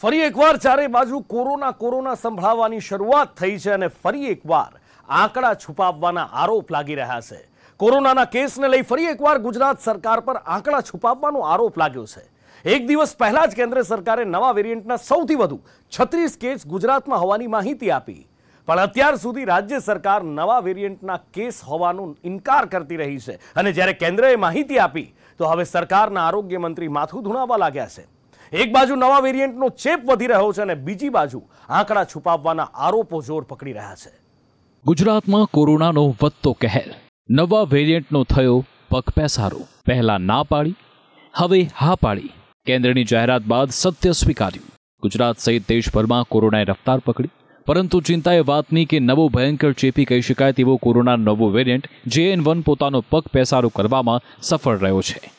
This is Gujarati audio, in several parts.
ફરી એકવાર ચારે બાજુ કોરોના સંભળાવવાની શરૂઆત થઈ છે અને ફરી એકવાર આંકડા છુપાવવાના આરોપ લાગી રહ્યા છે। કોરોનાના કેસને લઈ ફરી એકવાર ગુજરાત સરકાર પર આંકડા છુપાવવાનો આરોપ લાગ્યો છે। એક દિવસ પહેલા જ કેન્દ્ર સરકારે નવા વેરિયન્ટના સૌથી વધુ 36 કેસ ગુજરાતમાં હોવાની માહિતી આપી, પણ અત્યાર સુધી રાજ્ય સરકાર નવા વેરિયન્ટના કેસ હોવાનો ઇનકાર કરતી રહી છે અને જ્યારે કેન્દ્રએ માહિતી આપી તો હવે સરકારના આરોગ્ય મંત્રી માથું ધુણાવવા લાગ્યા છે। એક બાજુ નવા વેરિયન્ટનો ચેપ વધી રહ્યો છે અને બીજી બાજુ આંકડા છુપાવવાના આરોપો જોર પકડી રહ્યા છે। ગુજરાતમાં કોરોનાનો વધતો કહેર, નવા વેરિયન્ટનો થયો પગપેસારો। પહેલા ના પાડી, હવે હા પાડી। કેન્દ્રની જાહેરાત બાદ સત્ય સ્વીકાર્યું। ગુજરાત સહિત દેશભરમાં કોરોનાએ રફતાર પકડી, પરંતુ ચિંતા એ વાતની કે નવો ભયંકર ચેપી કહી શકાય તેવો કોરોનાનો નવો વેરિયન્ટ JN1 પોતાનો પગપેસારો કરવામાં સફળ રહ્યો છે।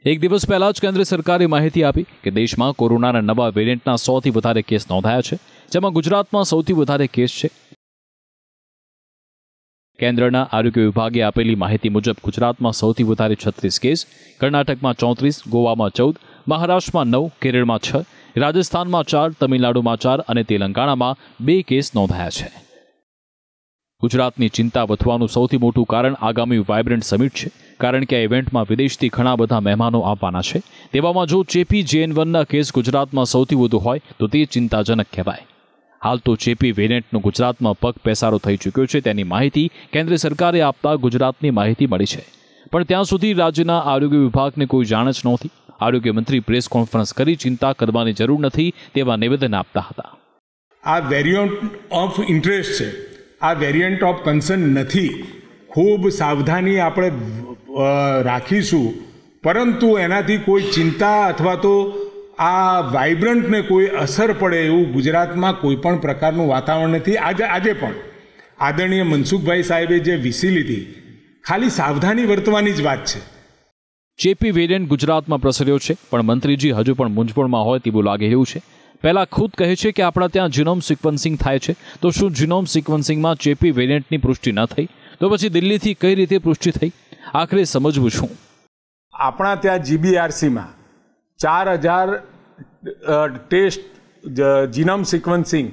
એક દિવસ પહેલા જ કેન્દ્ર સરકારે માહિતી આપી કે દેશમાં કોરોનાના નવા વેરિયન્ટના 100થી વધારે કેસ નોંધાયા છે, જેમાં ગુજરાતમાં સૌથી વધારે કેસ છે। કેન્દ્રના આરોગ્ય વિભાગે આપેલી માહિતી મુજબ ગુજરાતમાં સૌથી વધારે 36 કેસ, કર્ણાટકમાં 34, ગોવામાં 14, મહારાષ્ટ્રમાં 9, કેરળમાં 6, રાજસ્થાનમાં 4, તમિલનાડુમાં 4 અને તેલંગાણામાં 2 કેસ નોંધાયા છે। ગુજરાતની ચિંતા વધવાનું સૌથી મોટું કારણ આગામી વાઇબ્રન્ટ સમિટ છે, કારણ કે આ ઇવેન્ટમાં વિદેશથી ઘણા બધા મહેમાનો આવવાના છે। તેવામાં જો ચેપી JN1ના કેસ ગુજરાતમાં સૌથી વધુ હોય તો તે ચિંતાજનક કહેવાય। હાલ તો ચેપી વેરિયન્ટનો ગુજરાતમાં પગપેસારો થઈ ચૂક્યો છે તેની માહિતી કેન્દ્ર સરકારે આપતા ગુજરાતની માહિતી મળી છે, પણ ત્યાં સુધી રાજ્યના આરોગ્ય વિભાગને કોઈ જાણ જ નહોતી। આરોગ્ય મંત્રી પ્રેસ કોન્ફરન્સ કરી ચિંતા કરવાની જરૂર નથી તેવા નિવેદન આપતા હતા। આ વેરિયન્ટ ઓફ ઇન્ટરેસ્ટ છે, આ વેરિયન્ટ ઓફ કન્સર્ન નથી। ખૂબ સાવધાની આપણે રાખીશું, પરંતુ એનાથી કોઈ ચિંતા અથવા તો આ વાઇબ્રન્ટને કોઈ અસર પડે એવું ગુજરાતમાં કોઈ પણ પ્રકારનું વાતાવરણ નથી। આજે પણ આદરણીય મનસુખભાઈ સાહેબે જે વીસી લીધી, ખાલી સાવધાની વર્તવાની જ વાત છે। ચેપી વેરિયન્ટ ગુજરાતમાં પ્રસર્યો છે, પણ મંત્રીજી હજુ પણ મૂંઝવણમાં હોય તેવું લાગી રહ્યું છે। પહેલા ખુદ કહે છે કે આપણા ત્યાં જીનોમ સિક્વન્સિંગ થાય છે, તો શું જીનોમ સિક્વન્સિંગમાં ચેપી વેરિયન્ટની પુષ્ટિ ન થઈ તો પછી દિલ્હીથી કઈ રીતે પુષ્ટિ થઈ? આખરે સમજવું શું? આપણા ત્યાં GBRCમાં 4000 test genome sequencing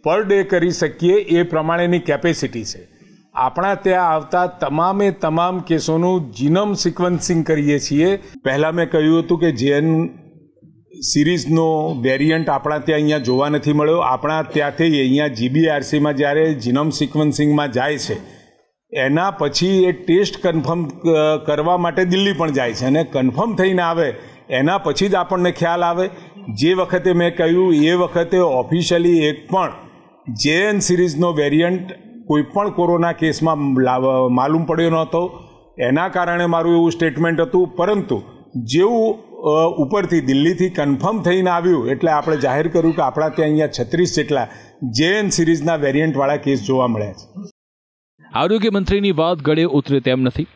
per day કરી શકીએ એ પ્રમાણેની કેપેસિટી છે। આપણા ત્યાં આવતા તમામ કેસોનું જીનોમ સિક્વન્સિંગ કરીએ છીએ। પહેલાં મેં કહ્યું હતું કે JN સિરીઝનો વેરિયન્ટ આપણા ત્યાં અહીંયા જોવા નથી મળ્યો। આપણા ત્યાંથી અહીંયા GBRCમાં જ્યારે જીનોમ સિક્વન્સિંગમાં જાય છે એના પછી એ ટેસ્ટ કન્ફર્મ કરવા માટે દિલ્હી પણ જાય છે, અને કન્ફર્મ થઈને આવે એના પછી જ આપણને ખ્યાલ આવે। જે વખતે મેં કહ્યું એ વખતે ઓફિશિયલી એક પણ JN સિરીઝનો વેરિયન્ટ કોઈ પણ કોરોના કેસમાં માલુમ પડ્યો નહોતો, એના કારણે મારું એવું સ્ટેટમેન્ટ હતું। પરંતુ જેવું ઉપરથી દિલ્હીથી કન્ફર્મ થઈને આવ્યું એટલે આપણે જાહેર કર્યું કે આપણા ત્યાં અહીંયા 36 જેટલા JN સિરીઝના વેરિયન્ટવાળા કેસ જોવા મળ્યા છે। આરોગ્ય મંત્રીની વાત ગળે ઉતરે તેમ નથી।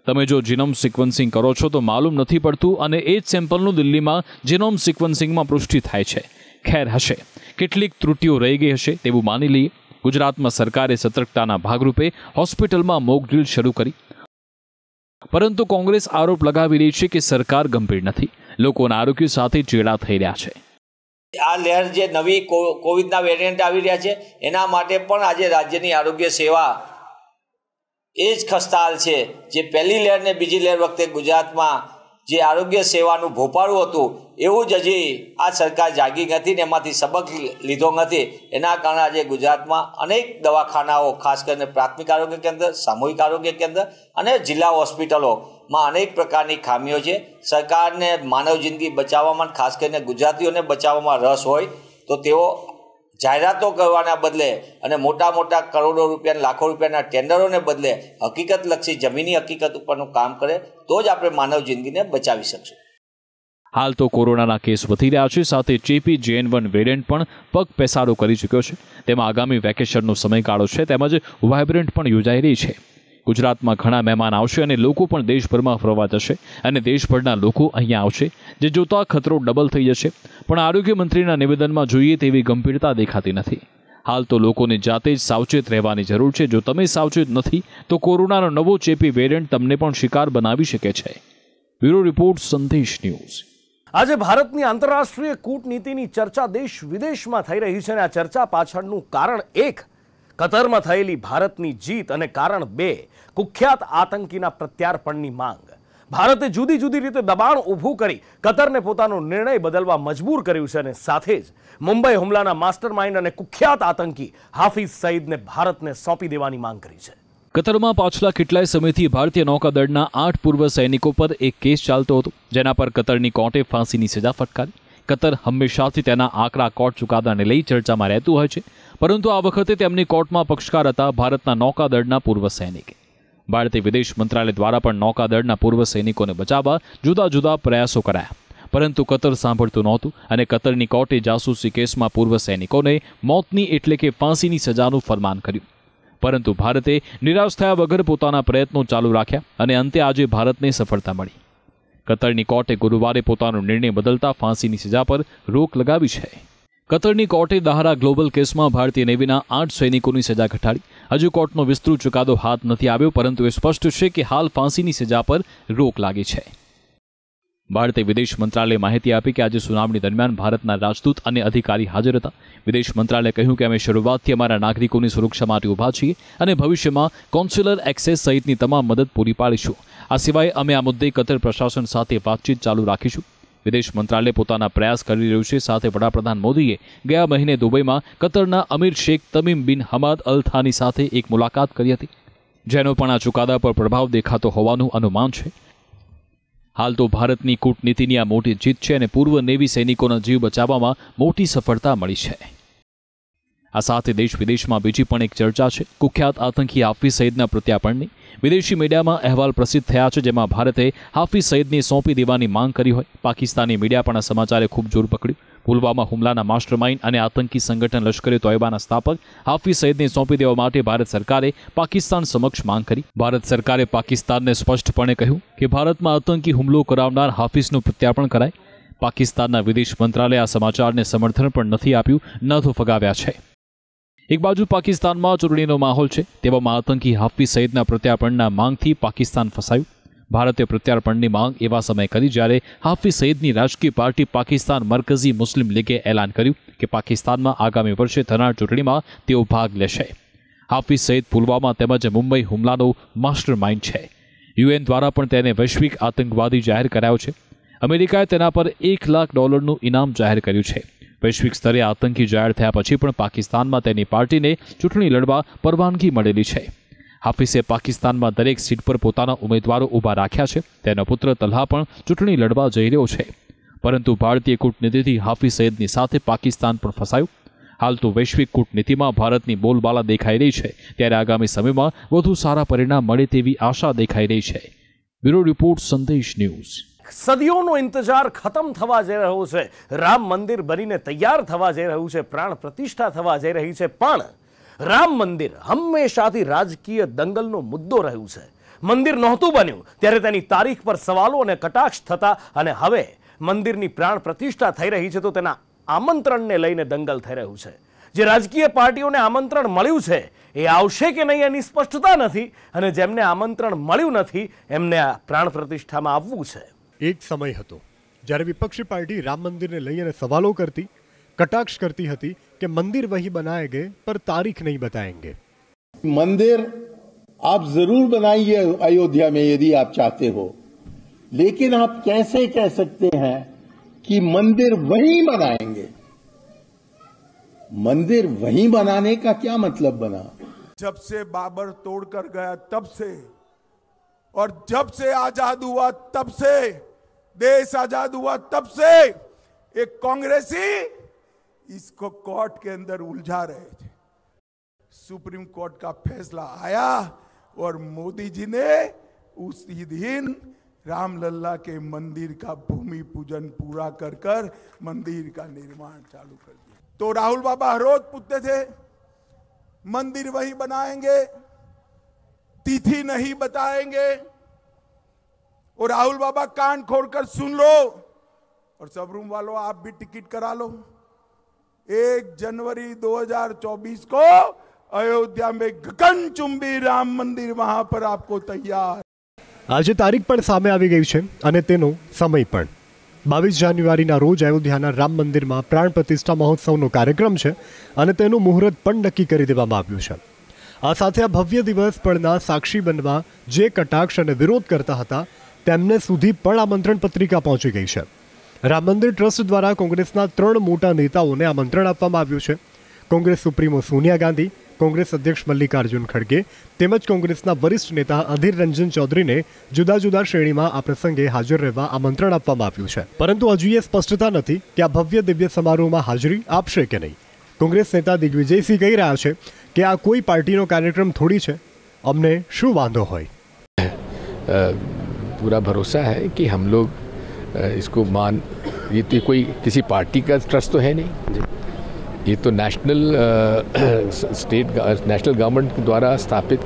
તમે જો જીનોમ સિક્વન્સિંગ કરો છો તો માલુમ નથી પડતું, અને એ જ સેમ્પલનું દિલ્હીમાં જીનોમ સિક્વન્સિંગમાં પુષ્ટિ થાય છે। ખેર, હશે કેટલીક ત્રુટિઓ રહી ગઈ હશે તેવું માની લઈએ। ગુજરાતમાં સરકારે સતર્કતાના ભાગરૂપે હોસ્પિટલમાં મોક ડ્રીલ શરૂ કરી, પરંતુ કોંગ્રેસ આરોપ લગાવી રહી છે કે સરકાર ગંભીર નથી, લોકોના આરોગ્ય સાથે ચેડા થઈ રહ્યા છે। આ લહેર જે નવી કોવિડના વેરિયન્ટ આવી રહ્યા છે એના માટે પણ આજે રાજ્યની આરોગ્ય સેવા એ જ ખસ્તાહાલ છે। જે પહેલી લહેર ને બીજી લહેર વખતે ગુજરાતમાં જે આરોગ્ય સેવાનું ભોપાળું હતું એવું જ હજી આ સરકાર જાગી નથી ને એમાંથી સબક લીધો નથી। એના કારણે આજે ગુજરાતમાં અનેક દવાખાનાઓ, ખાસ કરીને પ્રાથમિક આરોગ્ય કેન્દ્ર, સામૂહિક આરોગ્ય કેન્દ્ર અને જિલ્લા હોસ્પિટલોમાં અનેક પ્રકારની ખામીઓ છે। સરકારને માનવ જિંદગી બચાવવામાં, ખાસ કરીને ગુજરાતીઓને બચાવવામાં રસ હોય તો તેઓ જાહેરાતો કરવાના બદલે અને મોટા કરોડો રૂપિયા, લાખો રૂપિયાના ટેન્ડરોને બદલે હકીકતલક્ષી જમીની હકીકત ઉપરનું કામ કરે તો જ આપણે માનવ જિંદગીને બચાવી શકશું। હાલ તો કોરોનાના કેસ વધી રહ્યા છે, સાથે ચેપી JN1 વેરિયન્ટ પણ પગપેસારો કરી ચૂક્યો છે। તેમાં આગામી વેકેશનનો સમયગાળો છે, તેમજ વાઇબ્રન્ટ પણ યોજાઈ રહી છે। ગુજરાતમાં ઘણા મહેમાન આવશે અને લોકો પણ દેશભરમાં ફરવા જશે, અને દેશભરના લોકો અહીંયા આવશે, જે જોતા ખતરો ડબલ થઈ જશે। પણ આરોગ્ય મંત્રીના નિવેદનમાં જોઈએ તેવી ગંભીરતા દેખાતી નથી। હાલ તો લોકોને જાતે જ સાવચેત રહેવાની જરૂર છે। જો તમે સાવચેત નથી તો કોરોનાનો નવો ચેપી વેરિયન્ટ તમને પણ શિકાર બનાવી શકે છે। બ્યુરો રિપોર્ટ, સંદેશ ન્યૂઝ। આજે ભારતની આંતરરાષ્ટ્રીય કૂટનીતિની ચર્ચા દેશ વિદેશમાં થઈ રહી છે અને આ ચર્ચા પાછળનું કારણ એક કતરમાં થયેલી ભારતની જીત અને કારણ બે કુખ્યાત આતંકીના પ્રત્યાર્પણની માંગ. ભારતે જુદી જુદી રીતે દબાણ ઊભું કરી કતરને પોતાનો નિર્ણય બદલવા મજબૂર કર્યું છે અને સાથે જ મુંબઈ હુમલાના માસ્ટરમાઇન્ડ અને કુખ્યાત આતંકી હાફિઝ સઈદને ભારતને સોંપી દેવાની માંગ કરી છે. કતરમાં પાછલા કેટલાય સમયથી ભારતીય નૌકાદળના 8 પૂર્વ સૈનિકો પર એક કેસ ચાલતો હતો, જેના પર કતરની કોર્ટે ફાંસીની સજા ફટકારી. કતર હંમેશાથી તેના આકરા કોર્ટ ચુકાદાને લઈ ચર્ચામાં રહેતું હોય છે, પરંતુ આ વખતે તેમની કોર્ટમાં પક્ષકાર હતા ભારતના નૌકાદળના પૂર્વ સૈનિક. ભારતીય વિદેશ મંત્રાલય દ્વારા પણ નૌકાદળના પૂર્વ સૈનિકોને બચાવવા જુદા જુદા પ્રયાસો કરાયા, પરંતુ કતર સાંભળતું નહોતું અને કતરની કોર્ટે જાસૂસી કેસમાં પૂર્વ સૈનિકોને મોતની એટલે કે ફાંસીની સજાનું ફરમાન કર્યું. પરંતુ ભારતે નિરાશ થયા વગર પોતાના પ્રયત્નો ચાલુ રાખ્યા અને અંતે આજે ભારતને સફળતા મળી. કતરની કોર્ટે ગુરુવારે પોતાનો નિર્ણય બદલતા ફાંસીની સજા પર રોક લગાવી છે. કતરની કોર્ટે દહારા ગ્લોબલ કેસમાં ભારતીય નેવીના 8 સૈનિકોની સજા ઘટાડી. હજુ કોર્ટનો વિસ્તૃત ચુકાદો હાથ નથી આવ્યો, પરંતુ એ સ્પષ્ટ છે કે હાલ ફાંસીની સજા પર રોક લાગી છે. ભારતીય વિદેશ મંત્રાલયે માહિતી આપી કે આજે સુનાવણી દરમિયાન ભારતના રાજદૂત અને અધિકારી હાજર હતા. વિદેશ મંત્રાલયે કહ્યું કે અમે શરૂઆતથી અમારા નાગરિકોની સુરક્ષા માટે ઊભા છીએ અને ભવિષ્યમાં કોન્સ્યુલર એક્સેસ સહિતની તમામ મદદ પૂરી પાડીશું. આ સિવાય અમે આ મુદ્દે કતર પ્રશાસન સાથે વાતચીત ચાલુ રાખીશું. વિદેશ મંત્રાલય પોતાના પ્રયાસ કરી રહ્યું છે. સાથે વડાપ્રધાન મોદીએ ગયા મહિને દુબઈમાં કતરના અમીર શેખ તમીમ બિન હમાદ અલ થાની સાથે એક મુલાકાત કરી હતી, જેનો પણ આ ચુકાદા પર પ્રભાવ દેખાતો હોવાનું અનુમાન છે. હાલ તો ભારતની કૂટનીતિની આ મોટી જીત છે અને પૂર્વ નેવી સૈનિકોના જીવ બચાવવામાં મોટી સફળતા મળી છે. આ સાથે દેશ વિદેશમાં બીજી પણ એક ચર્ચા છે કુખ્યાત આતંકી હાફિઝ સઈદના પ્રત્યાર્પણની. વિદેશી મીડિયામાં અહેવાલ પ્રસિદ્ધ થયા છે, જેમાં ભારતે હાફિઝ સઈદને સોંપી દેવાની માંગ કરી હોય. પાકિસ્તાની મીડિયા પણ આ સમાચારે ખૂબ જોર પકડ્યું. પુલવામા હુમલાના માસ્ટરમાઇન્ડ અને આતંકી સંગઠન લશ્કરે તોયબાના સ્થાપક હાફિઝ સઈદને સોંપી દેવા માટે ભારત સરકારે પાકિસ્તાન સમક્ષ માંગ કરી. ભારત સરકારે પાકિસ્તાનને સ્પષ્ટપણે કહ્યું કે ભારતમાં આતંકી હુમલો કરાવનાર હાફિઝનું પ્રત્યાર્પણ કરાય. પાકિસ્તાનના વિદેશ મંત્રાલયે આ સમાચારને સમર્થન પણ નથી આપ્યું, ન તો ફગાવ્યા છે. એક બાજુ પાકિસ્તાનમાં ચૂંટણીનો માહોલ છે, તેવામાં આતંકી હાફિઝ સઈદના પ્રત્યાર્પણના માંગથી પાકિસ્તાન ફસાયું. ભારતે પ્રત્યાર્પણની માંગ એવા સમય કરી જ્યારે હાફિઝ સઈદની રાજકીય પાર્ટી પાકિસ્તાન મરકઝી મુસ્લિમ લીગે એલાન કર્યું કે પાકિસ્તાનમાં આગામી વર્ષે થનાર ચૂંટણીમાં તેઓ ભાગ લેશે. હાફિઝ સઈદ પુલવામા તેમજ મુંબઈ હુમલાનો માસ્ટર માઇન્ડ છે. યુએન દ્વારા પણ તેને વૈશ્વિક આતંકવાદી જાહેર કરાયો છે. અમેરિકાએ તેના પર $1 લાખ ઇનામ જાહેર કર્યું છે. વૈશ્વિક સ્તરે આતંકી જાહેર થયા પછી પણ પાકિસ્તાનમાં તેની પાર્ટીને ચૂંટણી લડવા પરવાનગી મળેલી છે. હાફિઝે પાકિસ્તાનમાં દરેક સીટ પર પોતાના ઉમેદવારો ઊભા રાખ્યા છે. તેનો પુત્ર તલ્હા પણ ચૂંટણી લડવા જઈ રહ્યો છે. પરંતુ ભારતીય કૂટનીતિથી હાફિઝ સઈદની સાથે પાકિસ્તાન પણ ફસાયું. હાલ તો વૈશ્વિક કૂટનીતિમાં ભારતની બોલબાલા દેખાઈ રહી છે, ત્યારે આગામી સમયમાં વધુ સારા પરિણામ મળે તેવી આશા દેખાઈ રહી છે. બ્યુરો રિપોર્ટ, સંદેશ ન્યૂઝ. સદીઓનો ઇંતજાર ખતમ થવા જઈ રહ્યો છે. રામ મંદિર બનીને તૈયાર થવા જઈ રહ્યું છે, પ્રાણ પ્રતિષ્ઠા થવા જઈ રહી છે, પણ રામ મંદિર હંમેશાથી રાજકીય દંગલનો મુદ્દો રહ્યું છે. મંદિર નહોતું બન્યું ત્યારે તેની તારીખ પર સવાલો અને કટાક્ષ થતા અને હવે મંદિરની પ્રાણ પ્રતિષ્ઠા થઈ રહી છે તો તેના આમંત્રણને લઈને દંગલ થઈ રહ્યું છે. જે રાજકીય પાર્ટીઓને આમંત્રણ મળ્યું છે એ આવશે કે નહીં એની સ્પષ્ટતા નથી અને જેમને આમંત્રણ મળ્યું નથી એમને આ પ્રાણ પ્રતિષ્ઠામાં આવવું છે. એક સમય હતો જ્યારે વિપક્ષી પાર્ટી રામ મંદિરને લઈને સવાલો કરતી, कटाक्ष करती थी कि मंदिर वही बनाएंगे पर तारीख नहीं बताएंगे. मंदिर आप जरूर बनाइए अयोध्या में यदि आप चाहते हो, लेकिन आप कैसे कह सकते हैं कि मंदिर वहीं बनाएंगे? मंदिर वहीं बनाने का क्या मतलब बना? जब से बाबर तोड़कर गया तब से और जब से आजाद हुआ तब से, देश आजाद हुआ तब से एक कांग्रेसी इसको कोर्ट के अंदर उलझा रहे थे. सुप्रीम कोर्ट का फैसला आया और मोदी जी ने उसी दिन रामलला के मंदिर का भूमि पूजन पूरा कर कर मंदिर का निर्माण चालू कर दिया. तो राहुल बाबा हर रोज पूछते थे मंदिर वही बनाएंगे, तिथि नहीं बताएंगे. और राहुल बाबा कान खोलकर सुन लो और सब रूम वालों आप भी टिकट करा लो. 1 जनवरी 2024 को अयोध्या में गगनचुंबी राम मंदिर वहां पर आपको तैयार. આજે તારીખ પણ સામે આવી ગઈ છે અને તેનો સમય પણ. 22 જાન્યુઆરીના રોજ અયોધ્યાના રામ મંદિરમાં પ્રાણ પ્રતિષ્ઠા મહોત્સવનો કાર્યક્રમ છે અને તેનું મુહૂર્ત પણ નક્કી કરી દેવામાં આવ્યું છે. આ સાથે આ ભવ્ય દિવસ પળના સાક્ષી બનવા જે કટાક્ષ અને વિરોધ કરતા હતા તેમને સુધી પણ આમંત્રણ પત્રિકા પહોંચી ગઈ છે. રામ મંદિર ટ્રસ્ટ દ્વારા કોંગ્રેસના 3 મોટા નેતાઓને આમંત્રણ આપવામાં આવ્યું છે. કોંગ્રેસ સુપ્રીમો સોનિયા ગાંધી, કોંગ્રેસ અધ્યક્ષ મલ્લિકાર્જુન ખડગે તેમજ કોંગ્રેસના વરિષ્ઠ નેતા અધીર રંજન ચૌધરીને જુદા જુદા શ્રેણીમાં આ પ્રસંગે હાજર રહેવા આમંત્રણ આપવામાં આવ્યું છે. પરંતુ હજુ એ સ્પષ્ટતા નથી કે આ ભવ્ય દિવ્ય સમારોહમાં હાજરી આપશે કે નહીં. કોંગ્રેસ નેતા દિગ્વિજયસિંહ કહી રહ્યા છે કે આ કોઈ પાર્ટીનો કાર્યક્રમ થોડી છે, અમને શું વાંધો હોય. पूरा भरोसा है कि हम लोग इसको ये तो कोई किसी पार्टी का ट्रस्ट तो है नहीं, ये तो नेशनल गवर्नमेंट द्वारा स्थापित,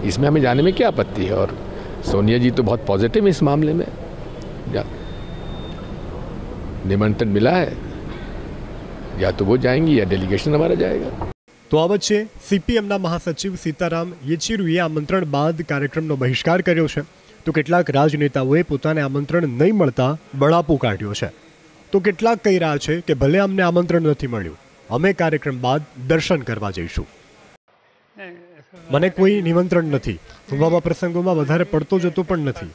इसमें हमें जाने में क्या आपत्ति है. और सोनिया जी तो बहुत पॉजिटिव है इस मामले में. निमंत्रण मिला है, या तो वो जाएंगी या डेलीगेशन हमारा जाएगा. તો આ વચ્ચે સીપીએમના મહાસચિવ સીતારામ યેચુરીએ આમંત્રણ બાદ કાર્યક્રમનો બહિષ્કાર કર્યો છે. તો કેટલાક રાજનેતાઓએ પોતાને આમંત્રણ નહીં મળતા બળાપો કાઢ્યો છે. તો કેટલાક કહી રહ્યા છે કે ભલે અમને આમંત્રણ નથી મળ્યું, અમે કાર્યક્રમ બાદ દર્શન કરવા જઈશું. મને કોઈ નિમંત્રણ નથી, હું આવા પ્રસંગોમાં વધારે પડતો જતો પણ નથી.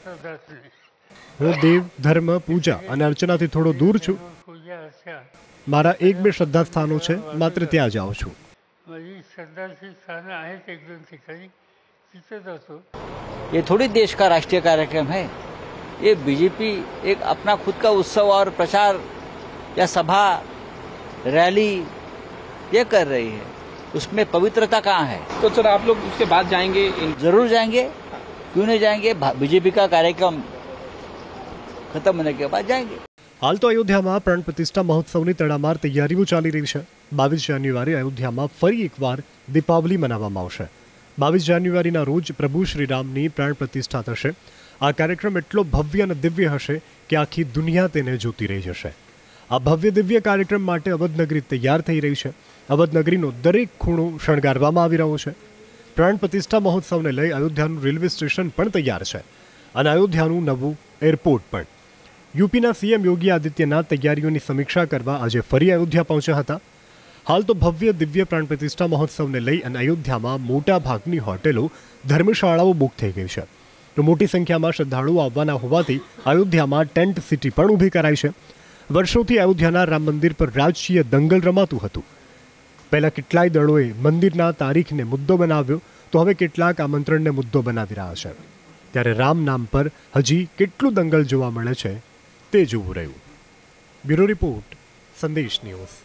હું દેવ, ધર્મ, પૂજા અને અર્ચનાથી થોડો દૂર છું. મારા 1-2 શ્રદ્ધા સ્થાનો છે, માત્ર ત્યાં જાઉં છું. ये थोड़ी देश का राष्ट्रीय कार्यक्रम है. ये बीजेपी एक अपना खुद का उत्सव और प्रचार या सभा रैली ये कर रही है, उसमें पवित्रता कहाँ है. तो सर आप लोग उसके बाद जाएंगे? जरूर जाएंगे, क्यों नहीं जाएंगे. बीजेपी का कार्यक्रम खत्म होने के बाद जाएंगे. હાલ તો અયોધ્યામાં પ્રાણ પ્રતિષ્ઠા મહોત્સવની તડામાર તૈયારીઓ ચાલી રહી છે. 22 જાન્યુઆરી અયોધ્યામાં ફરી એકવાર દીપાવલી મનાવવામાં આવશે. 22 જાન્યુઆરીના રોજ પ્રભુ શ્રીરામની પ્રાણ પ્રતિષ્ઠા થશે. આ કાર્યક્રમ એટલો ભવ્ય અને દિવ્ય હશે કે આખી દુનિયા તેને જોતી રહી જશે. આ ભવ્ય દિવ્ય કાર્યક્રમ માટે અવધનગરી તૈયાર થઈ રહી છે. અવધનગરીનો દરેક ખૂણો શણગારવામાં આવી રહ્યો છે. પ્રાણ પ્રતિષ્ઠા મહોત્સવને લઈ અયોધ્યાનું રેલવે સ્ટેશન પણ તૈયાર છે અને અયોધ્યાનું નવું એરપોર્ટ પણ. યુપીના સીએમ યોગી આદિત્યનાથ તૈયારીઓની સમીક્ષા કરવા આજે ફરી અયોધ્યા પહોંચ્યા હતા. હાલ તો ભવ્ય દિવ્ય પ્રાણ પ્રતિષ્ઠા મહોત્સવને લઈ અને અયોધ્યામાં મોટા ભાગની હોટેલો, ધર્મશાળાઓ બુક થઈ ગઈ છે. તો મોટી સંખ્યામાં શ્રદ્ધાળુઓ આવવાના હોવાથી અયોધ્યામાં ટેન્ટ સિટી પણ ઊભી કરાઈ છે. વર્ષોથી અયોધ્યાના રામ મંદિર પર રાજકીય દંગલ રમાતું હતું. પહેલા કેટલાય દળોએ મંદિરના તારીખને મુદ્દો બનાવ્યો, તો હવે કેટલાક આમંત્રણને મુદ્દો બનાવી રહ્યા છે. ત્યારે રામ નામ પર હજી કેટલું દંગલ જોવા મળે છે તે જોવું રહ્યું. બ્યુરો રિપોર્ટ, સંદેશ ન્યૂઝ.